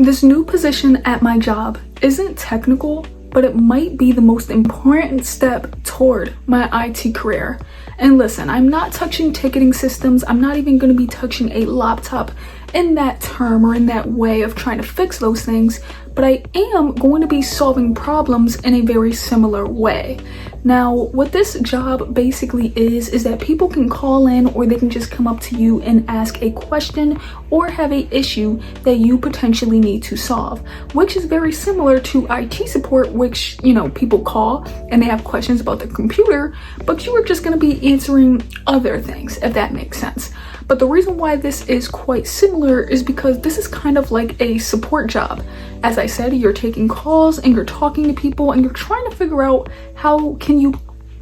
This new position at my job isn't technical, but it might be the most important step toward my IT career. And listen, I'm not touching ticketing systems. I'm not even going to be touching a laptop in that term or in that way of trying to fix those things, but I am going to be solving problems in a very similar way. Now, what this job basically is that people can call in, or they can just come up to you and ask a question or have a issue that you potentially need to solve, which is very similar to IT support, which, you know, people call and they have questions about the computer, but you are just going to be answering other things, if that makes sense. But the reason why this is quite similar is because this is kind of like a support job. As I said, you're taking calls and you're talking to people and you're trying to figure out how can you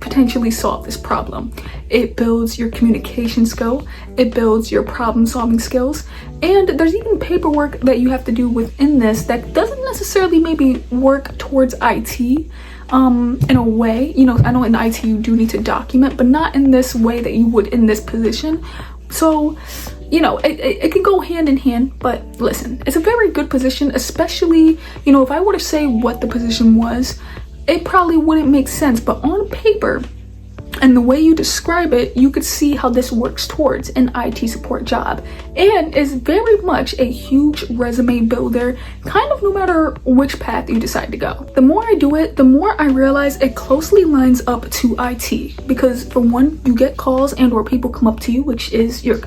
potentially solve this problem. It builds your communication skill, it builds your problem solving skills, and there's even paperwork that you have to do within this that doesn't necessarily maybe work towards IT. In a way, you know, I know in IT you do need to document, but not in this way that you would in this position. So, you know, it can go hand in hand, but listen, it's a very good position, especially, you know, if I were to say what the position was, it probably wouldn't make sense, but on paper and the way you describe it, you could see how this works towards an IT support job, and is very much a huge resume builder, kind of no matter which path you decide to go. The more I do it, the more I realize it closely lines up to IT, because for one, you get calls and or people come up to you, which is your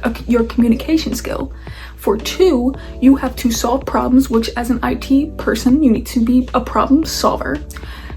communication skill. For two, you have to solve problems, which as an IT person, you need to be a problem solver.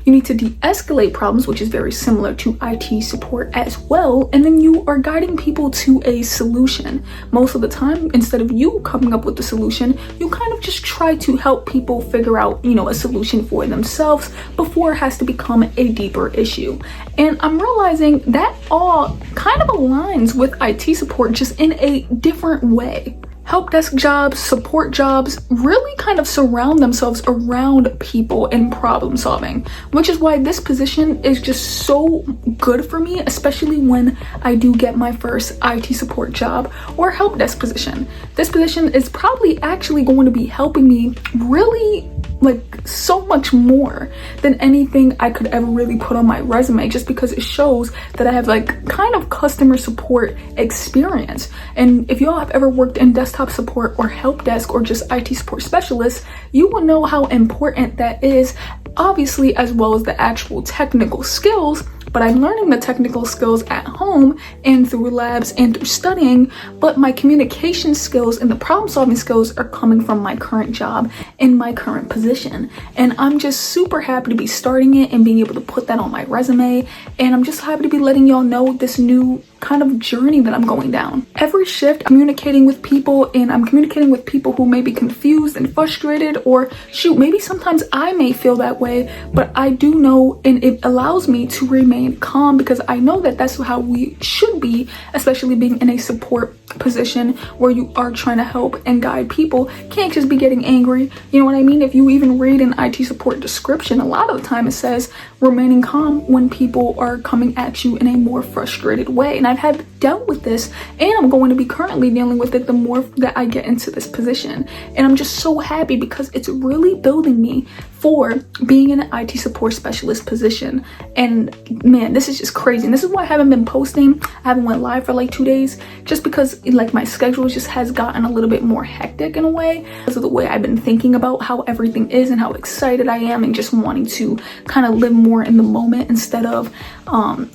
You need to de-escalate problems, which is very similar to IT support as well. And then you are guiding people to a solution. Most of the time, instead of you coming up with the solution, you kind of just try to help people figure out, you know, a solution for themselves before it has to become a deeper issue. And I'm realizing that all kind of aligns with IT support, just in a different way. Help desk jobs, support jobs really kind of surround themselves around people and problem solving, which is why this position is just so good for me, especially when I do get my first IT support job or help desk position. This position is probably actually going to be helping me really like so much more than anything I could ever really put on my resume, just because it shows that I have like kind of customer support experience. And if y'all have ever worked in desktop support or help desk or just IT support specialist, you will know how important that is, obviously, as well as the actual technical skills. But I'm learning the technical skills at home and through labs and through studying, but my communication skills and the problem solving skills are coming from my current job in my current position. And I'm just super happy to be starting it and being able to put that on my resume. And I'm just happy to be letting y'all know this new kind of journey that I'm going down. Every shift, I'm communicating with people, and I'm communicating with people who may be confused and frustrated, or shoot, maybe sometimes I may feel that way, but I do know, and it allows me to remain calm, because I know that that's how we should be, especially being in a support position where you are trying to help and guide people. Can't just be getting angry, you know what I mean? If you even read an IT support description, a lot of the time it says remaining calm when people are coming at you in a more frustrated way. And I've had dealt with this, and I'm going to be currently dealing with it the more that I get into this position. And I'm just so happy because it's really building me for being in an IT support specialist position. And man, this is just crazy. And this is why I haven't been posting. I haven't went live for like 2 days, just because like my schedule just has gotten a little bit more hectic in a way, because of the way I've been thinking about how everything is and how excited I am, and just wanting to kind of live more in the moment instead of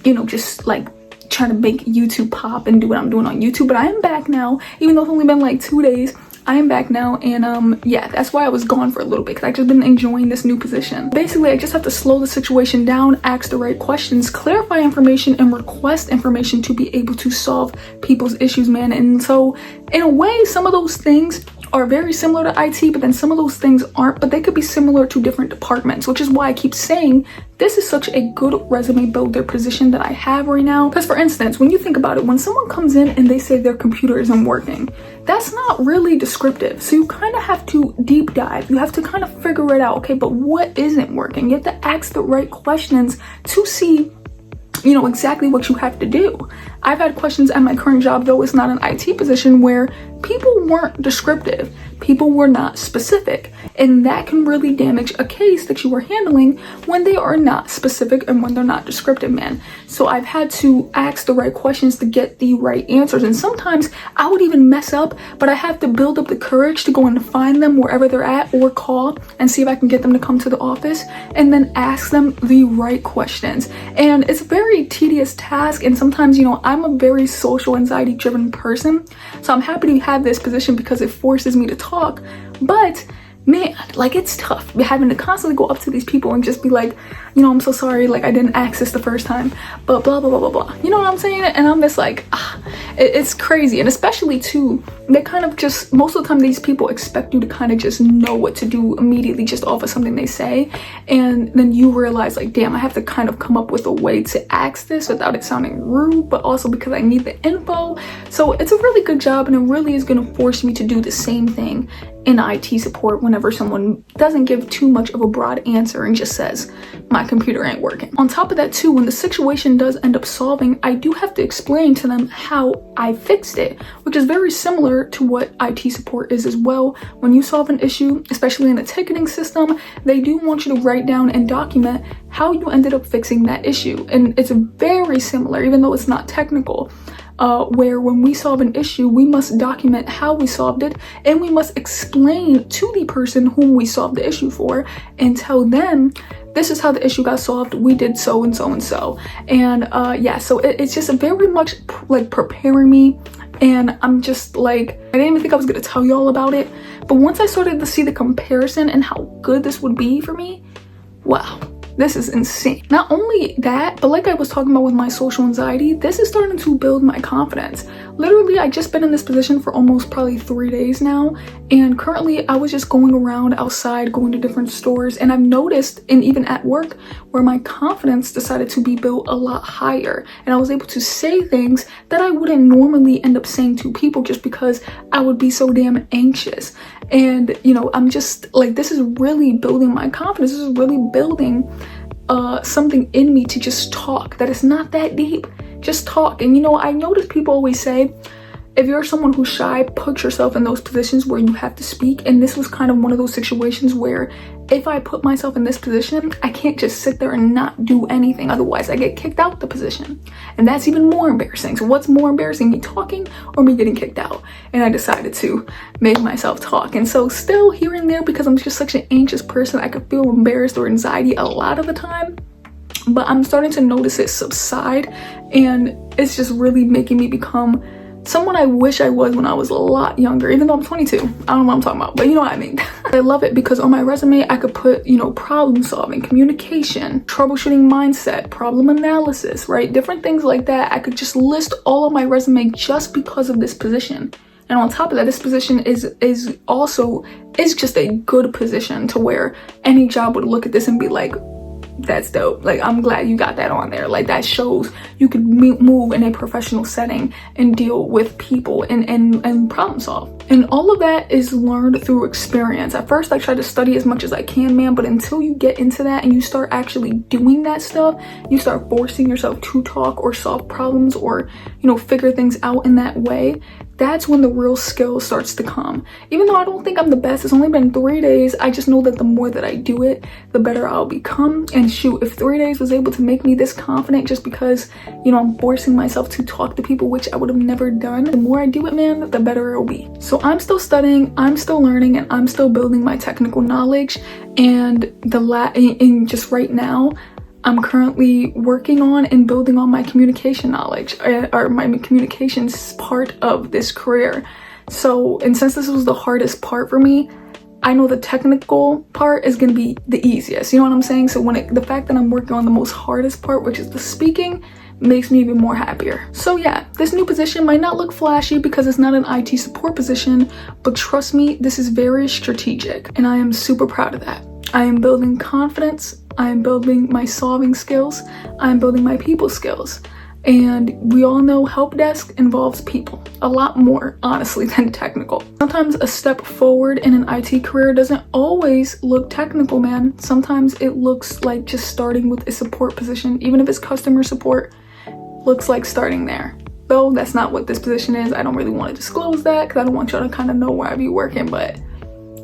you know, just like trying to make YouTube pop and do what I'm doing on YouTube. But I am back now, even though it's only been like 2 days. I am back now, and yeah, that's why I was gone for a little bit, because I just been enjoying this new position. Basically, I just have to slow the situation down, ask the right questions, clarify information, and request information to be able to solve people's issues, man. And so in a way, some of those things are very similar to IT, but then some of those things aren't, but they could be similar to different departments, which is why I keep saying this is such a good resume builder position that I have right now. Because for instance, when you think about it, when someone comes in and they say their computer isn't working, that's not really descriptive. So you kind of have to deep dive. You have to kind of figure it out. Okay, but what isn't working? You have to ask the right questions to see, you know, exactly what you have to do. I've had questions at my current job, though it's not an IT position, where people weren't descriptive. People were not specific. And that can really damage a case that you are handling when they are not specific and when they're not descriptive, man. So I've had to ask the right questions to get the right answers. And sometimes I would even mess up, but I have to build up the courage to go and find them wherever they're at, or call and see if I can get them to come to the office and then ask them the right questions. And it's a very tedious task. And sometimes, you know, I'm a very social anxiety driven person. So I'm happy to have this position because it forces me to talk. But man, like, it's tough having to constantly go up to these people and just be like, you know, I'm so sorry, like, I didn't ask this the first time, but blah blah blah blah blah, you know what I'm saying? And I'm just like, it's crazy. And especially too, they kind of just, most of the time these people expect you to kind of just know what to do immediately just off of something they say, and then you realize, like, damn, I have to kind of come up with a way to ask this without it sounding rude, but also because I need the info. So it's a really good job, and it really is going to force me to do the same thing in IT support whenever someone doesn't give too much of a broad answer and just says, my computer ain't working. On top of that too, when the situation does end up solving, I do have to explain to them how I fixed it, which is very similar to what IT support is as well. When you solve an issue, especially in a ticketing system, they do want you to write down and document how you ended up fixing that issue. And it's very similar, even though it's not technical. Where when we solve an issue, we must document how we solved it, and we must explain to the person whom we solved the issue for and tell them, this is how the issue got solved, we did so and so and so. And yeah, so it's just very much like preparing me. And I'm just like, I didn't even think I was gonna tell y'all about it, but once I started to see the comparison and how good this would be for me, wow. This is insane. Not only that, but like I was talking about with my social anxiety, this is starting to build my confidence. Literally, I just been in this position for almost probably 3 days now. And currently I was just going around outside, going to different stores. And I've noticed, and even at work, where my confidence decided to be built a lot higher. And I was able to say things that I wouldn't normally end up saying to people just because I would be so damn anxious. And, you know, I'm just like, this is really building my confidence. This is really building something in me to just talk, that it's not that deep, just talk. And you know, I notice people always say, if you're someone who's shy, put yourself in those positions where you have to speak. And this was kind of one of those situations where if I put myself in this position, I can't just sit there and not do anything, otherwise I get kicked out the position, and that's even more embarrassing. So what's more embarrassing, me talking or me getting kicked out? And I decided to make myself talk. And so still here and there, because I'm just such an anxious person, I could feel embarrassed or anxiety a lot of the time, but I'm starting to notice it subside, and it's just really making me become someone I wish I was when I was a lot younger, even though I'm 22. I don't know what I'm talking about, but you know what I mean. I love it because on my resume, I could put, you know, problem solving, communication, troubleshooting mindset, problem analysis, right? Different things like that. I could just list all of my resume just because of this position. And on top of that, this position is just a good position to where any job would look at this and be like, that's dope. Like, I'm glad you got that on there. Like, that shows you could move in a professional setting and deal with people and problem solve. And all of that is learned through experience. At first, I tried to study as much as I can, man, but until you get into that and you start actually doing that stuff, you start forcing yourself to talk or solve problems or, you know, figure things out in that way. That's when the real skill starts to come. Even though I don't think I'm the best, it's only been 3 days, I just know that the more that I do it, the better I'll become. And shoot, if 3 days was able to make me this confident just because, you know, I'm forcing myself to talk to people, which I would have never done, the more I do it, man, the better it'll be. So I'm still studying, I'm still learning, and I'm still building my technical knowledge. And just right now, I'm currently working on and building on my communication knowledge, or my communications part of this career. So, and since this was the hardest part for me, I know the technical part is going to be the easiest. You know what I'm saying? So the fact that I'm working on the most hardest part, which is the speaking, makes me even more happier. So yeah, this new position might not look flashy because it's not an IT support position, but trust me, this is very strategic, and I am super proud of that. I am building confidence, I am building my solving skills, I am building my people skills. And we all know help desk involves people a lot more, honestly, than technical. Sometimes a step forward in an IT career doesn't always look technical, man. Sometimes it looks like just starting with a support position, even if it's customer support, looks like starting there. though that's not what this position is. I don't really want to disclose that because I don't want y'all to kind of know where I be working, but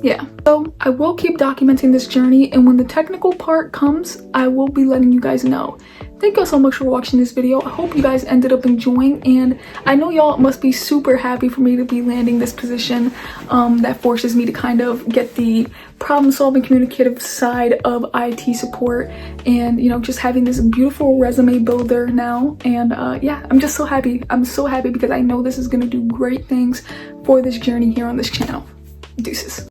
yeah. So I will keep documenting this journey, and when the technical part comes, I will be letting you guys know. Thank you so much for watching this video. I hope you guys ended up enjoying, and I know y'all must be super happy for me to be landing this position that forces me to kind of get the problem-solving communicative side of IT support, and you know, just having this beautiful resume builder now. And yeah, I'm just so happy. I'm so happy because I know this is going to do great things for this journey here on this channel. Deuces.